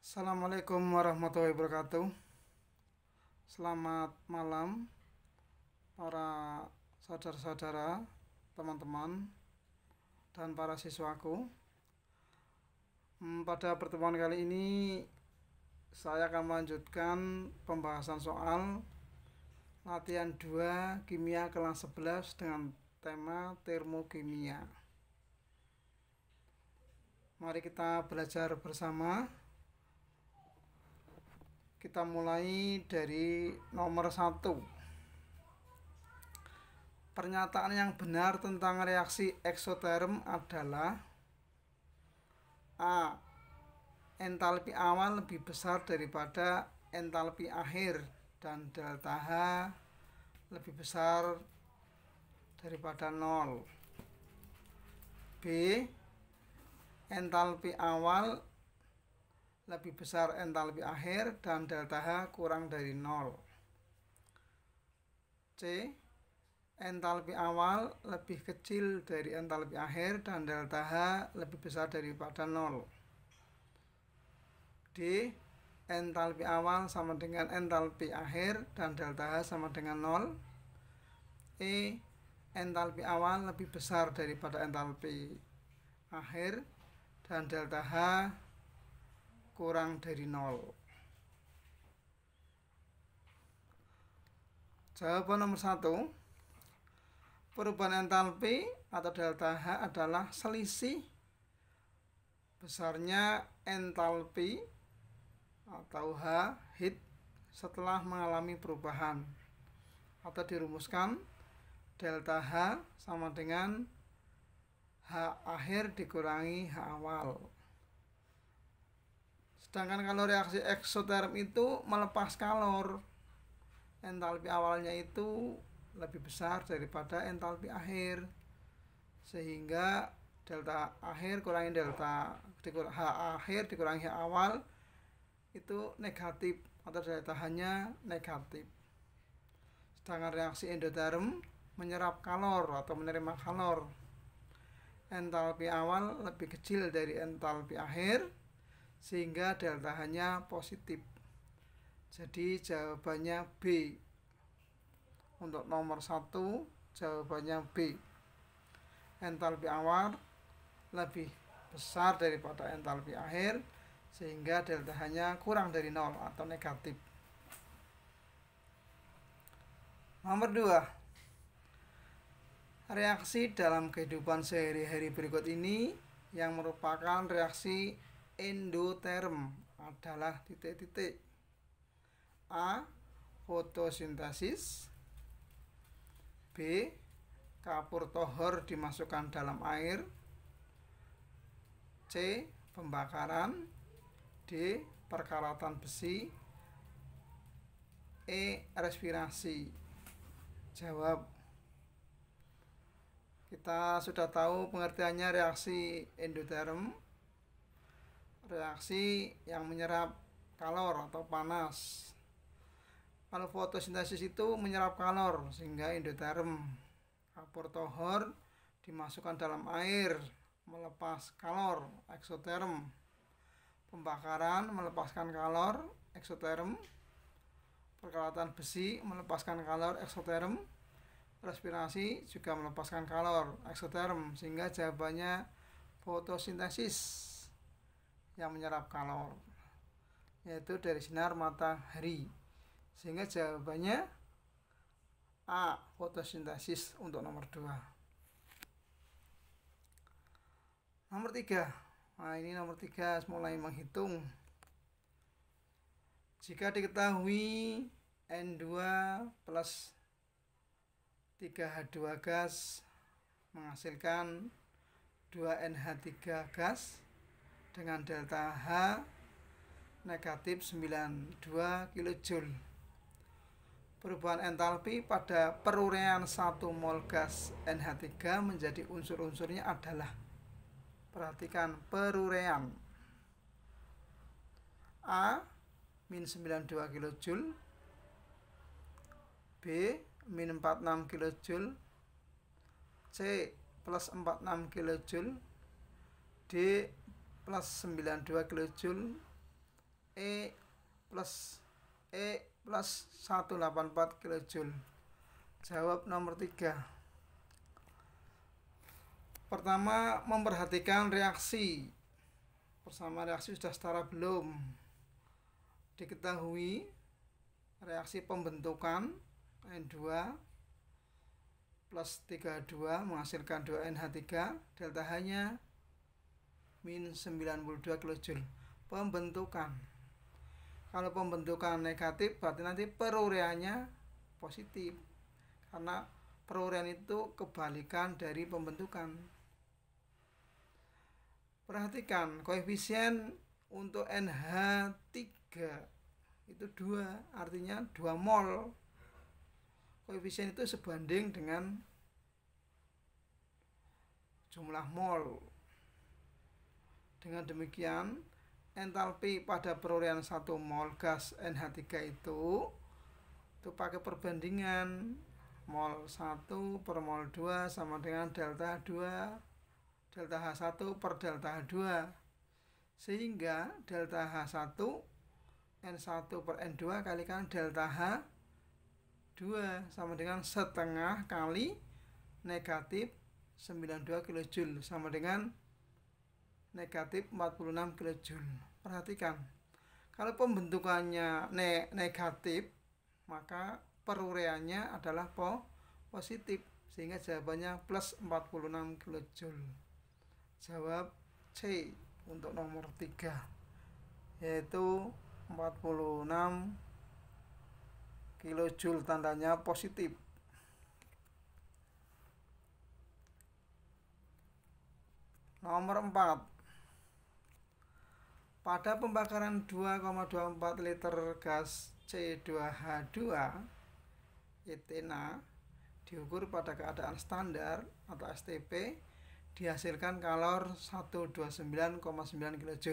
Assalamualaikum warahmatullahi wabarakatuh. Selamat malam para saudara-saudara, teman-teman, dan para siswaku. Pada pertemuan kali ini saya akan melanjutkan pembahasan soal latihan 2 kimia kelas 11 dengan tema termokimia. Mari kita belajar bersama. Kita mulai dari nomor 1. Pernyataan yang benar tentang reaksi eksoterm adalah A. Entalpi awal lebih besar daripada entalpi akhir dan delta H lebih besar daripada 0. B. Entalpi awal lebih besar entalpi akhir dan delta H kurang dari 0. C. Entalpi awal lebih kecil dari entalpi akhir dan delta H lebih besar daripada 0. D. Entalpi awal sama dengan entalpi akhir dan delta H sama dengan 0. E. Entalpi awal lebih besar daripada entalpi akhir dan delta H kurang dari 0. Jawaban nomor 1. Perubahan entalpi atau delta H adalah selisih besarnya entalpi atau H heat setelah mengalami perubahan, atau dirumuskan delta H sama dengan H akhir dikurangi H awal. Sedangkan kalau reaksi eksoterm itu melepas kalor, entalpi awalnya itu lebih besar daripada entalpi akhir, sehingga delta akhir kurangi delta H akhir dikurangi H awal itu negatif, atau delta H-nya negatif. Sedangkan reaksi endoterm menyerap kalor atau menerima kalor, entalpi awal lebih kecil dari entalpi akhir, sehingga delta H-nya positif. Jadi jawabannya B. Untuk nomor 1 jawabannya B. Entalpi awal lebih besar daripada entalpi akhir, sehingga delta H-nya kurang dari 0 atau negatif. Nomor 2. Reaksi dalam kehidupan sehari-hari berikut ini yang merupakan reaksi endoterm adalah titik-titik. A. Fotosintesis. B. Kapur tohor dimasukkan dalam air. C. Pembakaran. D. Perkaratan besi. E. Respirasi. Jawab. Kita sudah tahu pengertiannya reaksi endoterm, reaksi yang menyerap kalor atau panas. Kalau fotosintesis itu menyerap kalor sehingga endoterm. Kapur tohor dimasukkan dalam air melepas kalor, eksoterm. Pembakaran melepaskan kalor, eksoterm. Perkaratan besi melepaskan kalor, eksoterm. Respirasi juga melepaskan kalor, eksoterm, sehingga jawabannya fotosintesis yang menyerap kalor, yaitu dari sinar matahari, sehingga jawabannya A. Fotosintesis untuk nomor 2. Nomor 3. Nah, ini nomor 3 mulai menghitung. Jika diketahui N2 plus 3H2 gas menghasilkan 2NH3 gas dengan delta H negatif 92 kJ. Perubahan entalpi pada peruraian 1 mol gas NH3 menjadi unsur-unsurnya adalah, perhatikan, peruraian. A. min 92 kJ. B. min 46 kJ. C. plus 46 kJ. D. plus 92 kJ. E plus 184 kJ. Jawab nomor 3. Pertama, memperhatikan reaksi. Bersama reaksi sudah setara belum? Diketahui reaksi pembentukan N2 plus 32 menghasilkan 2NH3, delta H-nya min 92 kJ. Pembentukan. Kalau pembentukan negatif berarti nanti perureannya positif. Karena perurean itu kebalikan dari pembentukan. Perhatikan koefisien untuk NH3 itu 2, artinya 2 mol. Koefisien itu sebanding dengan jumlah mol. Dengan demikian, entalpi pada perolehan 1 mol gas NH3 itu pakai perbandingan mol 1 per mol 2 sama dengan delta H2 delta H1 per delta H2, sehingga delta H1 N1 per N2 kalikan delta H2 sama dengan setengah kali negatif 92 kJ sama dengan negatif 46 kJ. Perhatikan, kalau pembentukannya negatif, maka perureannya adalah positif, sehingga jawabannya plus 46 kJ. Jawab C untuk nomor 3, yaitu 46 kJ, tandanya positif. Nomor 4. Pada pembakaran 2,24 liter gas C2H2 etena diukur pada keadaan standar atau STP, dihasilkan kalor 129,9 kJ.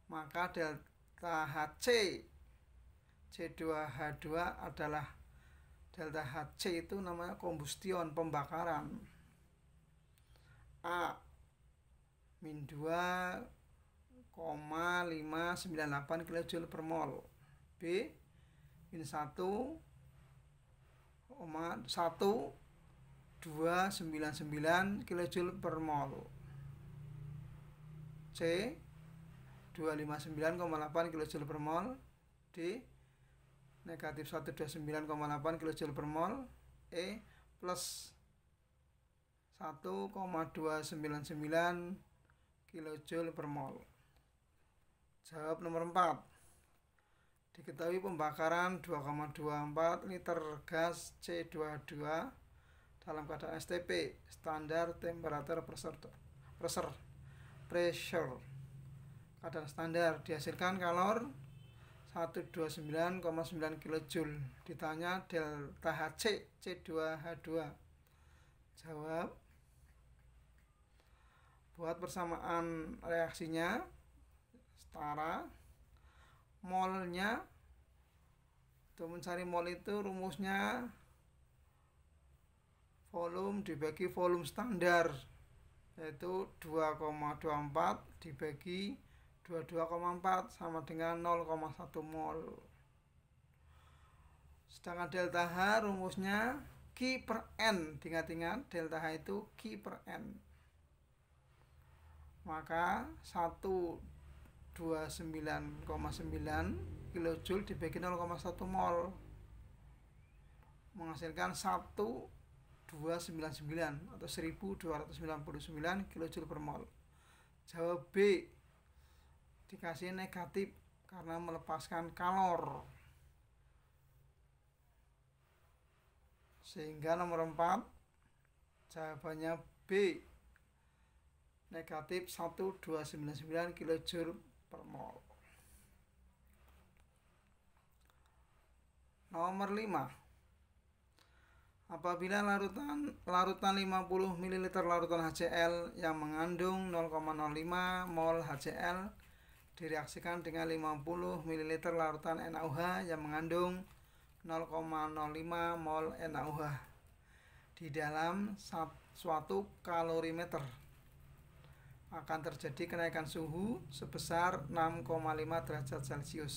Maka delta Hc C2H2 adalah delta Hc itu namanya kombustion, pembakaran. A min 2,598 kJ per mol. B min 1,1299 kJ per mol. C 259,8 kJ per mol. D negatif 129,8 kJ per mol. E plus 1,299 kJ per mol. Jawab nomor 4. Diketahui pembakaran 2,24 liter gas C2H2 dalam keadaan STP, standar temperature pressure keadaan standar, dihasilkan kalor 129,9 kJ. Ditanya delta Hc C2H2. Jawab. Buat persamaan reaksinya setara. Molnya, untuk mencari mol itu rumusnya volume dibagi volume standar, yaitu 2,24 dibagi 22,4 sama dengan 0,1 mol. Sedangkan delta H rumusnya Q per N. Ingat-ingat, delta H itu Q per N. Maka 129,9 kJ dibagi 0,1 mol menghasilkan 1299 atau 1299 kJ per mol. Jawab B. Dikasih negatif karena melepaskan kalor, sehingga nomor 4 jawabannya B, negatif 1299 kJ per mol. Nomor 5. Apabila larutan 50 ml larutan HCl yang mengandung 0,05 mol HCl direaksikan dengan 50 ml larutan NaOH yang mengandung 0,05 mol NaOH di dalam suatu kalorimeter. akan terjadi kenaikan suhu sebesar 6,5 derajat Celcius.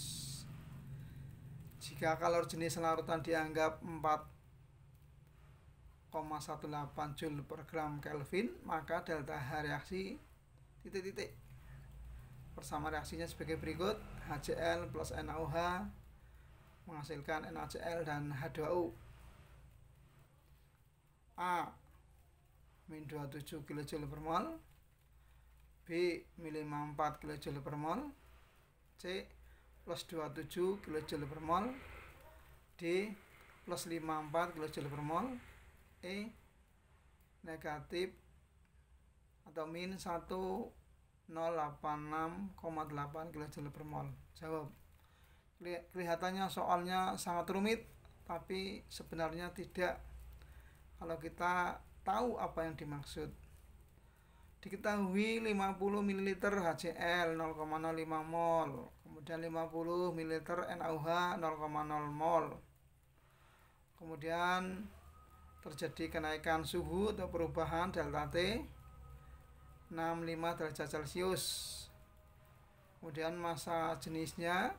Jika kalor jenis larutan dianggap 4,18 Joule per gram Kelvin, maka delta H reaksi titik-titik. Persamaan reaksinya sebagai berikut: HCl plus NaOH menghasilkan NaCl dan H2O. A min 27 kJ per mol, B min 54 kJ per mol, C plus 27 kJ per mol, D plus 54 kJ per mol, E negatif atau min 1086,8 kJ per mol. Jawab. Kelihatannya soalnya sangat rumit, tapi sebenarnya tidak kalau kita tahu apa yang dimaksud. Diketahui 50 ml HCl 0,05 mol, kemudian 50 ml NaOH 0,0 mol. Kemudian terjadi kenaikan suhu atau perubahan delta T 65 derajat Celcius. Kemudian massa jenisnya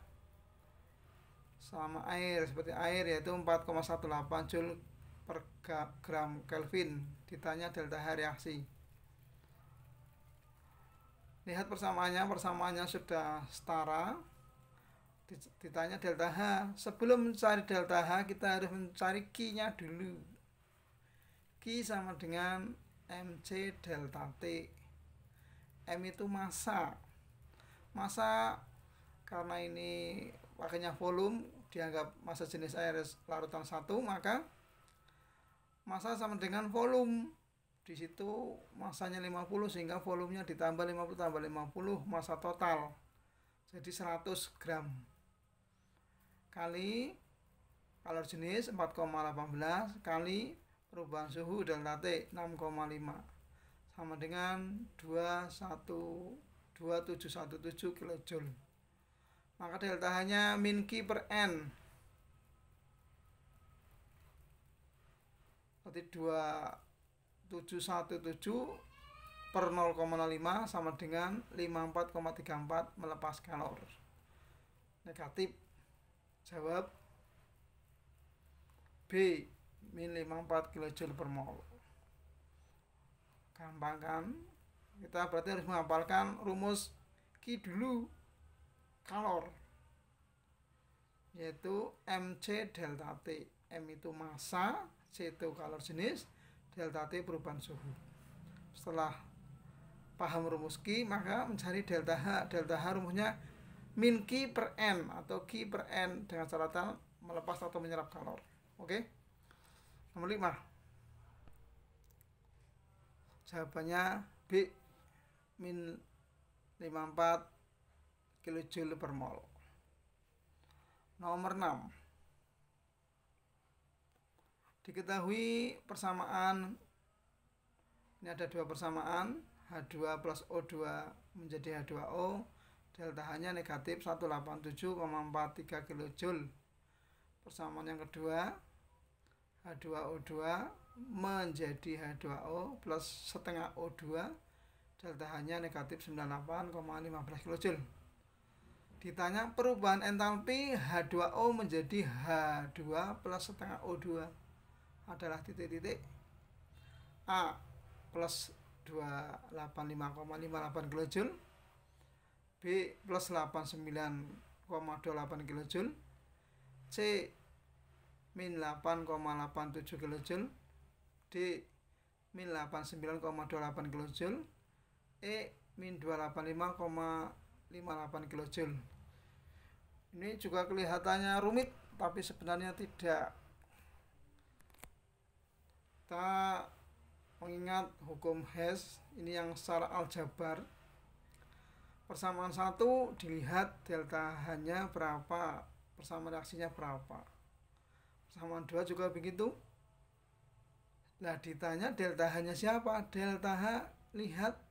sama air, seperti air, yaitu 4,18 Joule per gram Kelvin. Ditanya delta H reaksi. Lihat persamaannya sudah setara. Ditanya delta H. Sebelum mencari delta H, kita harus mencari Q-nya dulu. Q sama dengan mc delta T. M itu massa. Massa karena ini pakainya volume, dianggap massa jenis air larutan 1, maka massa sama dengan volume. Di situ massanya 50 sehingga volumenya ditambah 50 tambah 50, massa total. Jadi 100 gram. Kali kalor jenis 4,18 kali perubahan suhu delta T 6,5 sama dengan 2717 kJ. Maka delta H-nya min Q per N. Berarti 2717 per 0,05 sama dengan 54,34 melepas kalor. Negatif. Jawab B min 54 kJ per mol. Gampang kan? Kita berarti harus menghafalkan rumus Q dulu, kalor, yaitu mc delta T. M itu massa, C itu kalor jenis, delta T perubahan suhu. Setelah paham rumus Q, maka mencari delta H. Delta H rumusnya min Q per N atau Q per N dengan catatan melepas atau menyerap kalor. Oke. Nomor 5. Jawabannya B min 54 kJ per mol. Nomor 6. Diketahui persamaan, ini ada dua persamaan, H2 plus O2 menjadi H2O, delta H-nya negatif 187,43 kJ. Persamaan yang kedua, H2O2 menjadi H2O plus setengah O2, delta H-nya negatif 98,15 kJ. Ditanya perubahan entalpi H2O menjadi H2 plus setengah O2 adalah titik-titik. A plus 285,58 kJ, B plus 89,28 kJ, C min 8,87 kJ, D min 89,28 kJ, E min 285,58 kJ. Ini juga kelihatannya rumit, tapi sebenarnya tidak. Kita mengingat hukum Hess, ini yang secara aljabar. Persamaan 1 dilihat delta H-nya berapa, persamaan reaksinya berapa. Persamaan 2 juga begitu. Nah, ditanya delta H-nya siapa? Delta H, lihat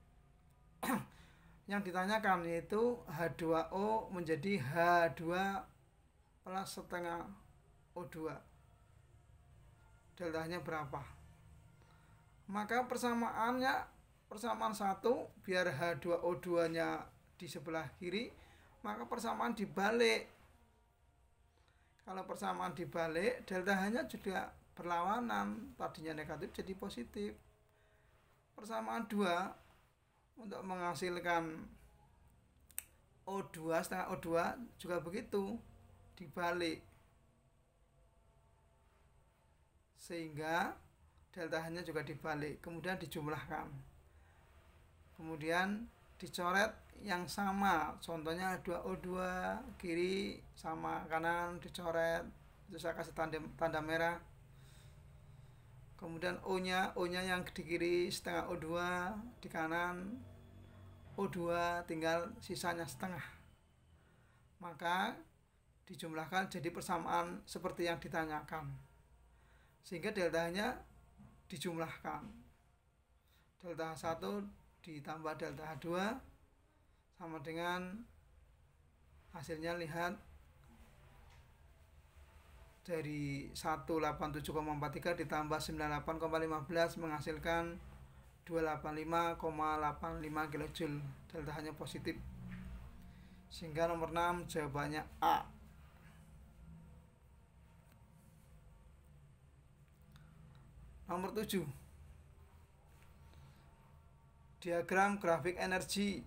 yang ditanyakan, yaitu H2O menjadi H2 plus setengah O2. Delta H-nya berapa? Maka persamaannya persamaan 1 biar H2O2 nya di sebelah kiri, maka persamaan dibalik. Kalau persamaan dibalik, delta H nya juga berlawanan, tadinya negatif jadi positif. Persamaan 2 untuk menghasilkan O2 setengah O2 juga begitu, dibalik, sehingga delta H nya juga dibalik, kemudian dijumlahkan, kemudian dicoret yang sama, contohnya 2O2 kiri sama kanan dicoret, itu saya kasih tanda merah. Kemudian O nya yang di kiri setengah O2, di kanan O2 tinggal sisanya setengah, maka dijumlahkan jadi persamaan seperti yang ditanyakan, sehingga delta nya dijumlahkan, delta H1 ditambah delta H2 sama dengan hasilnya, lihat dari 187,43 ditambah 98,15 menghasilkan 285,85 kJ, delta H nya positif, sehingga nomor 6 jawabannya A. Nomor 7, diagram grafik energi.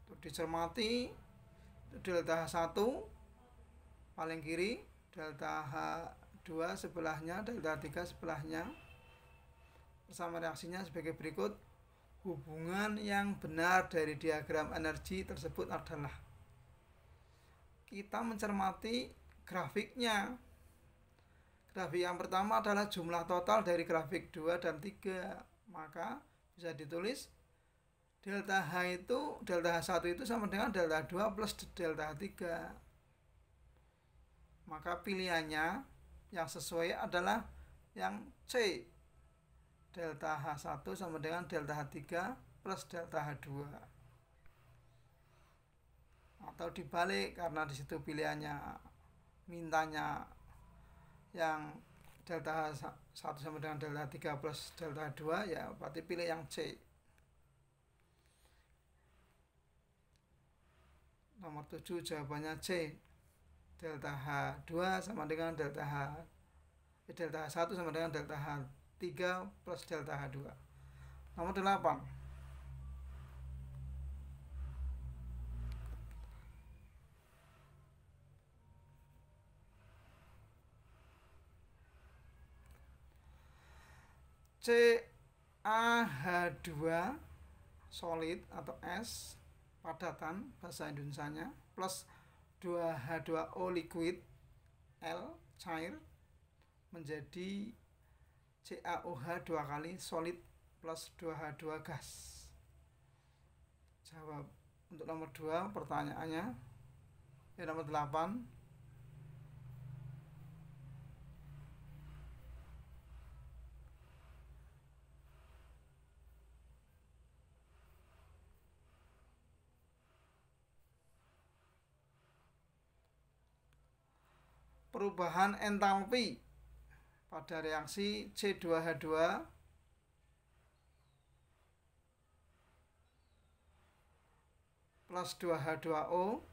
Untuk dicermati, delta H1 paling kiri, delta H2 sebelahnya, delta H3 sebelahnya. Persamaan reaksinya sebagai berikut. Hubungan yang benar dari diagram energi tersebut adalah, kita mencermati grafiknya. Grafik yang pertama adalah jumlah total dari grafik 2 dan 3, maka bisa ditulis delta H1 itu sama dengan delta 2 plus delta 3. Maka pilihannya yang sesuai adalah yang C, delta H1 sama dengan delta H3 plus delta H2. Atau dibalik, karena disitu pilihannya mintanya yang delta H1 sama dengan delta H3 plus delta H2, ya berarti pilih yang C. Nomor 7 jawabannya C, delta H2 sama dengan delta H1 sama dengan delta H3 plus delta H2. Nomor 8, CaH2 solid atau S padatan bahasa Indonesianya plus 2H2O liquid L cair menjadi CaOH 2 kali solid plus 2H2 gas. Jawab untuk nomor 2 pertanyaannya. Nomor 8, perubahan entalpi pada reaksi C2H2 plus 2H2O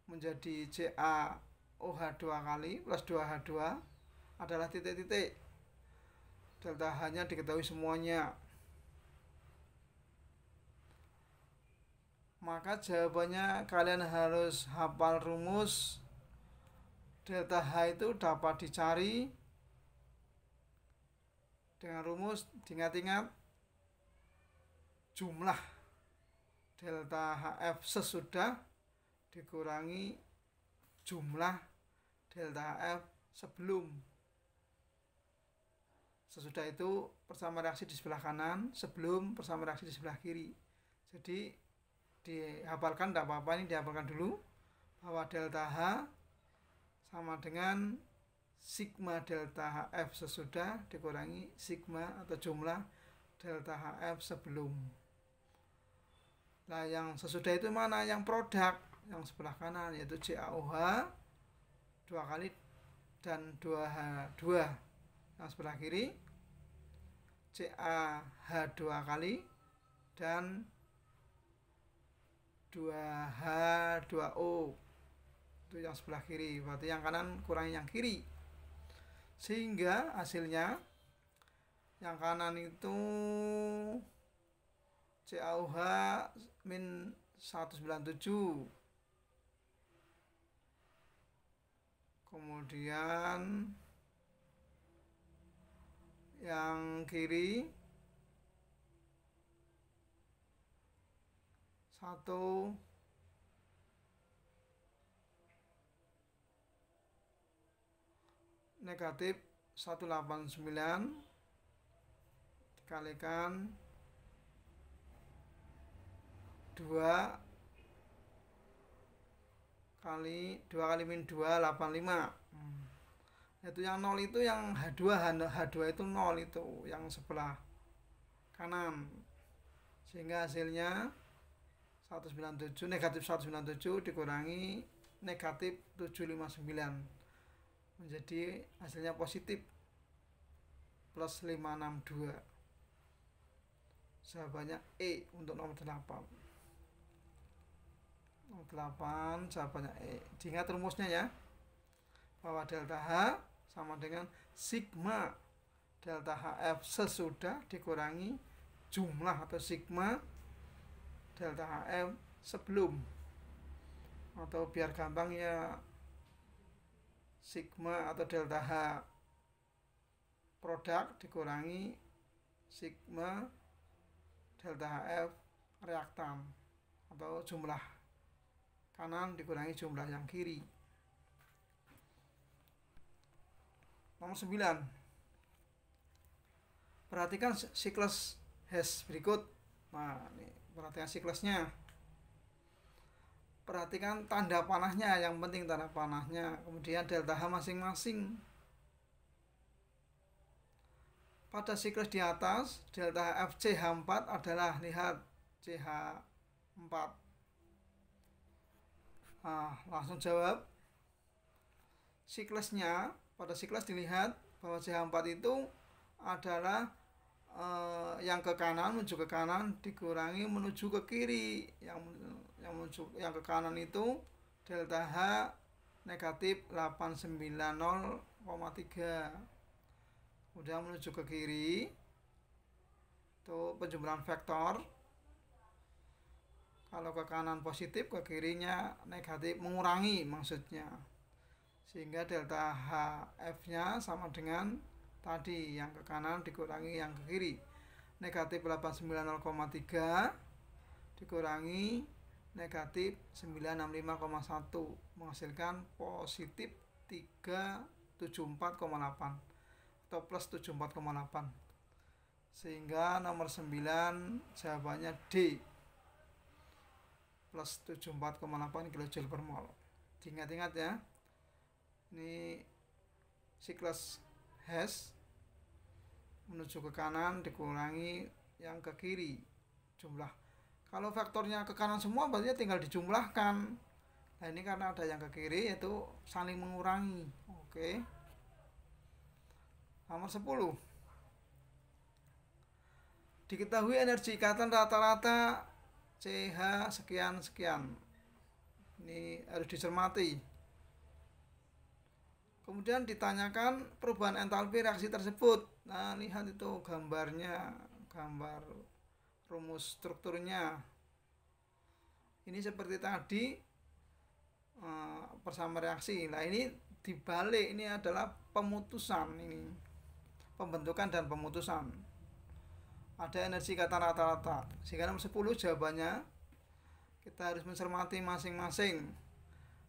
menjadi CaOH 2 kali plus 2H2 adalah titik-titik. Delta H-nya diketahui semuanya. Maka jawabannya kalian harus hafal rumus. Delta H itu dapat dicari dengan rumus, diingat-ingat, jumlah delta HF sesudah dikurangi jumlah delta HF sebelum. Sesudah itu persamaan reaksi di sebelah kanan, sebelum persamaan reaksi di sebelah kiri. Jadi dihafalkan, tidak apa-apa, ini dihafalkan dulu, bahwa delta H sama dengan sigma delta HF sesudah dikurangi sigma atau jumlah delta HF sebelum. Nah, yang sesudah itu mana? Yang produk, yang sebelah kanan, yaitu CaOH 2 kali dan 2H2. Yang sebelah kiri CaH 2 kali dan 2H 2O itu yang sebelah kiri, berarti yang kanan kurangi yang kiri, sehingga hasilnya yang kanan itu CaOH min 197, kemudian yang kiri 1 negatif 189 dikalikan 2 kali min 2 85. Itu yang 0 itu yang H2 itu 0 itu yang sebelah kanan, sehingga hasilnya 197 negatif 197 dikurangi negatif 759 menjadi hasilnya positif plus 562. Jawabannya E untuk nomor 8. Nomor 8 jawabannya E. Diingat rumusnya ya, bahwa delta H sama dengan sigma delta HF sesudah dikurangi jumlah atau sigma delta HF sebelum, atau biar gampang ya sigma atau delta H produk dikurangi sigma delta HF reaktan, atau jumlah kanan dikurangi jumlah yang kiri. Nomor 9. Perhatikan siklus Hess berikut. Nah, ini perhatikan siklusnya. Perhatikan tanda panahnya, yang penting tanda panahnya. Kemudian delta H masing-masing. Pada siklus di atas, delta F CH4 adalah, lihat, CH4. Nah, langsung jawab. Siklusnya, pada siklus dilihat bahwa CH4 itu adalah yang ke kanan menuju ke kanan dikurangi menuju ke kiri. Yang ke kanan itu delta H negatif 890,3. Kemudian menuju ke kiri itu penjumlahan vektor. Kalau ke kanan positif, ke kirinya negatif, mengurangi maksudnya. Sehingga delta HF-nya sama dengan tadi, yang ke kanan dikurangi yang ke kiri. Negatif 890,3 dikurangi negatif 965,1 menghasilkan positif 374,8 atau plus 74,8. Sehingga nomor 9 jawabannya D, plus 74,8 kJ per mol. Diingat-ingat ya, ini siklus Hess menuju ke kanan dikurangi yang ke kiri jumlah. Kalau vektornya ke kanan semua berarti tinggal dijumlahkan. Nah, ini karena ada yang ke kiri, yaitu saling mengurangi. Oke. Nomor 10. Diketahui energi ikatan rata-rata CH sekian-sekian. Ini harus dicermati. Kemudian ditanyakan perubahan entalpi reaksi tersebut. Nah, lihat itu gambarnya, gambar rumus strukturnya. Ini seperti tadi bersama reaksi. Nah, ini dibalik, ini adalah pemutusan, ini pembentukan dan pemutusan. Ada energi ikatan rata-rata. Sehingga nomor 10 jawabannya kita harus mencermati masing-masing.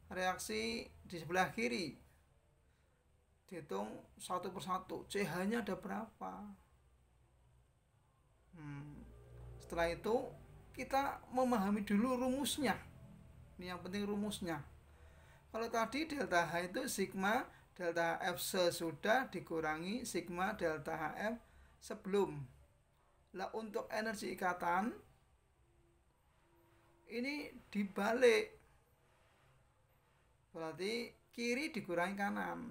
Reaksi di sebelah kiri dihitung satu persatu, CH-nya ada berapa. Setelah itu kita memahami dulu rumusnya. Ini yang penting rumusnya. Kalau tadi delta H itu sigma delta F sesudah dikurangi sigma delta HF sebelum. Lah, untuk energi ikatan ini dibalik. Berarti kiri dikurangi kanan.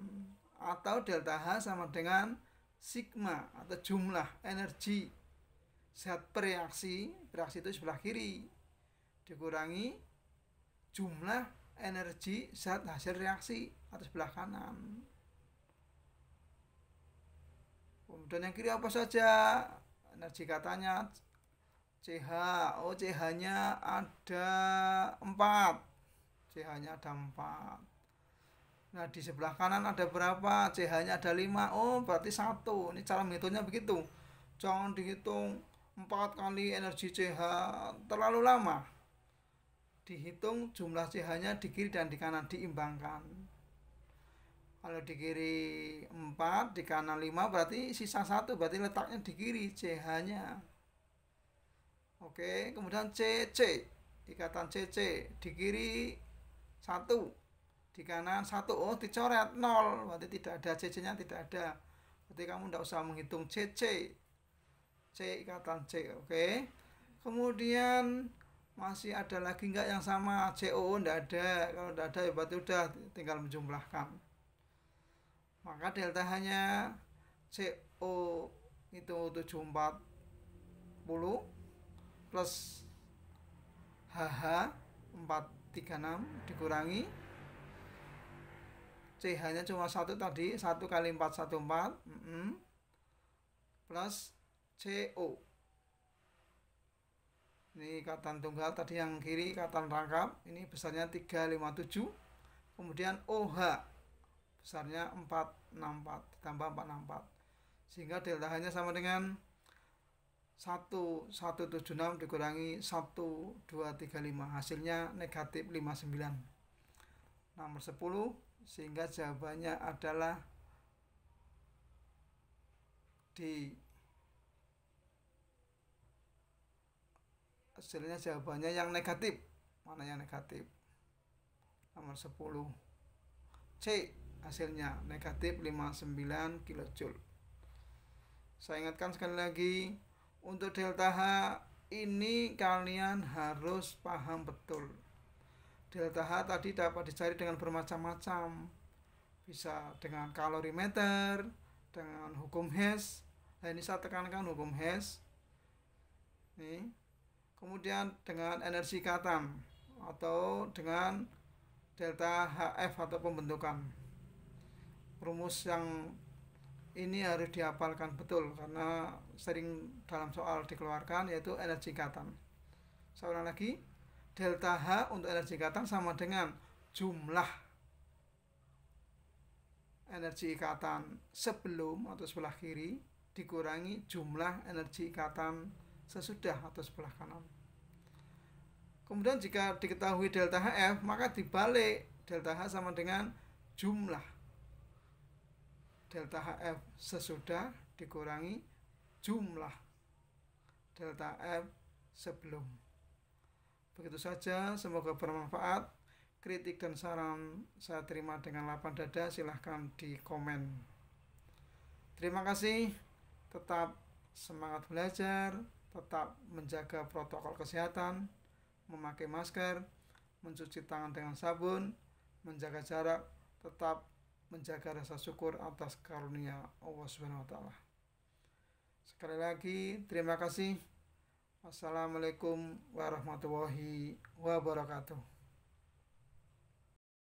Atau delta H sama dengan sigma atau jumlah energi zat bereaksi itu sebelah kiri, dikurangi jumlah energi zat hasil reaksi atau sebelah kanan. Kemudian yang kiri apa saja? Energi katanya CH. Oh, CH-nya ada 4. CH-nya ada 4. Nah, di sebelah kanan ada berapa? CH-nya ada 5. Oh, berarti 1. Ini cara menghitungnya begitu. Jangan dihitung 4 kali energi CH, terlalu lama. Dihitung jumlah CH-nya di kiri dan di kanan, diimbangkan. Kalau di kiri 4, di kanan 5, berarti sisa 1, berarti letaknya di kiri CH-nya. Oke, kemudian CC, ikatan CC, di kiri 1, di kanan 1. Oh, dicoret 0, berarti tidak ada CC-nya, tidak ada. Berarti kamu tidak usah menghitung CC. C, ikatan C, oke. Kemudian masih ada lagi enggak yang sama? CO, tidak ada. Kalau tidak ada, ya berarti udah tinggal menjumlahkan. Maka delta H-nya CO itu 740 plus HH 436 dikurangi CH-nya cuma 1 tadi, 1 kali 414 plus CO. Ini ikatan tunggal, tadi yang kiri ikatan rangkap, ini besarnya 357. Kemudian OH besarnya 464 ditambah 464. Sehingga delta H-nya sama dengan 1176 dikurangi 1235. Hasilnya negatif 59. Nomor 10, sehingga jawabannya adalah D. Hasilnya jawabannya yang negatif. Mana yang negatif? Nomor 10. C. Hasilnya negatif 59 kJ. Saya ingatkan sekali lagi, untuk delta H ini kalian harus paham betul. Delta H tadi dapat dicari dengan bermacam-macam. Bisa dengan kalorimeter, dengan hukum Hess. Nah, ini saya tekankan hukum Hess. Nih. Kemudian dengan energi ikatan atau dengan delta HF atau pembentukan. Rumus yang ini harus dihafalkan betul karena sering dalam soal dikeluarkan, yaitu energi ikatan. Saya ulang lagi, delta H untuk energi ikatan sama dengan jumlah energi ikatan sebelum atau sebelah kiri dikurangi jumlah energi ikatan sesudah atau sebelah kanan. Kemudian jika diketahui delta HF, maka dibalik, delta H sama dengan jumlah delta HF sesudah dikurangi jumlah delta F sebelum. Begitu saja, semoga bermanfaat. Kritik dan saran saya terima dengan lapang dada, silahkan di komen. Terima kasih, tetap semangat belajar, tetap menjaga protokol kesehatan, memakai masker, mencuci tangan dengan sabun, menjaga jarak, tetap menjaga rasa syukur atas karunia Allah Subhanahu wa taala. Sekali lagi terima kasih. Wassalamualaikum warahmatullahi wabarakatuh.